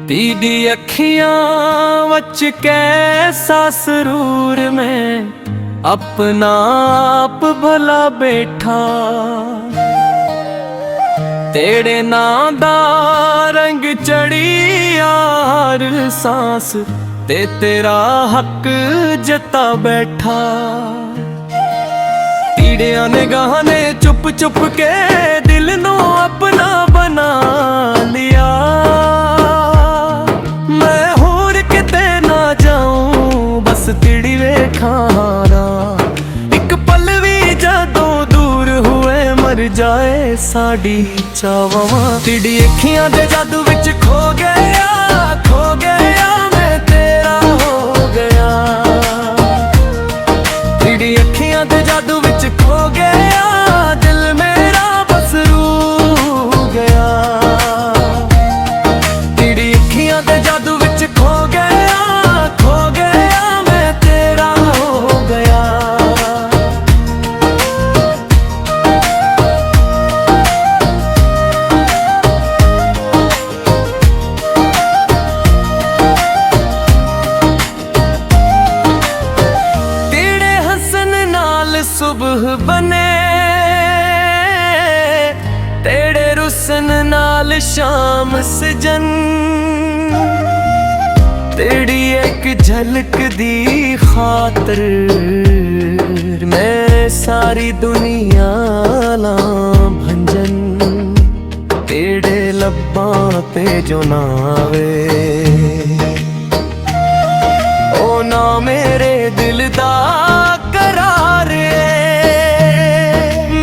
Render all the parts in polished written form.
तेरी अखियां वच कैसा सुरूर में अपना आप भला बैठा। तेरे नां दा रंग चढ़ी यार सांस ते तेरा हक जता बैठा। तीड़िया निगाह ने चुप चुप के दिल नू अपना बना लिया। मैं होर किते ना जाऊं बस तिड़ी वेखाना। एक पल भी जदों दूर हुए मर जाए साडी चावां। तिड़ी अखियां दे जादू विच खो गया मैं तेरा हो गया। तिड़ी अखियां दे जादू विच खो गया दिल मेरा बस रू गया। तिड़ी अखियां दे जादू विच खो गया मैं तेरा हो गया। तेरे हसन नाल सुबह बने, तेरे रुसन नाल शाम सजन। तेरी एक झलक दी खातर मैं सारी दुनिया लां भंजन। तेरे लब्बां ते जो नावे ओ ना मेरे दिल दा करार है।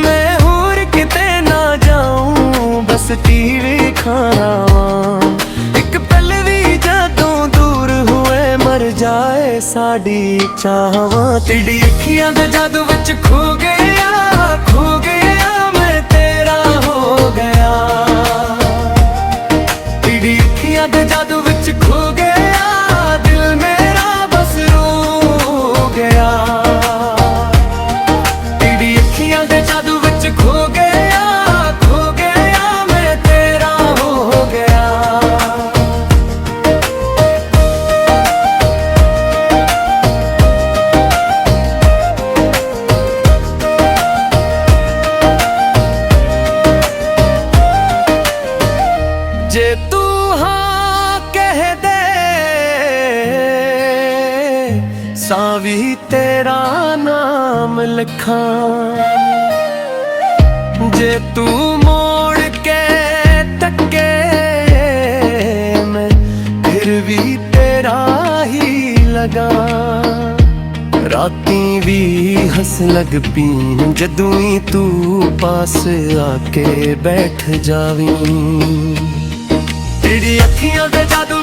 मैं होर किते ना जाऊं बस टीवी खावां। एक पल भी जदों दूर हुए मर जाए साडी चाहवां। तेरी अखियां दे जादू विच खो गया मैं तेरा हो गया। तेरी अखियां दे जादू विच खो गया दिल मेरा बस रो गया। तेरी अखियां दे जादू विच खो गया मैं तेरा हो गया। जे तू हाँ कह दे सावी तेरा नाम लिखा। जे तू मोड़ के तके मैं फिर भी तेरा ही लगा। राती भी हंस लग पी जदों ही तू पास आके बैठ जावी। तेरी अखियां दे जादू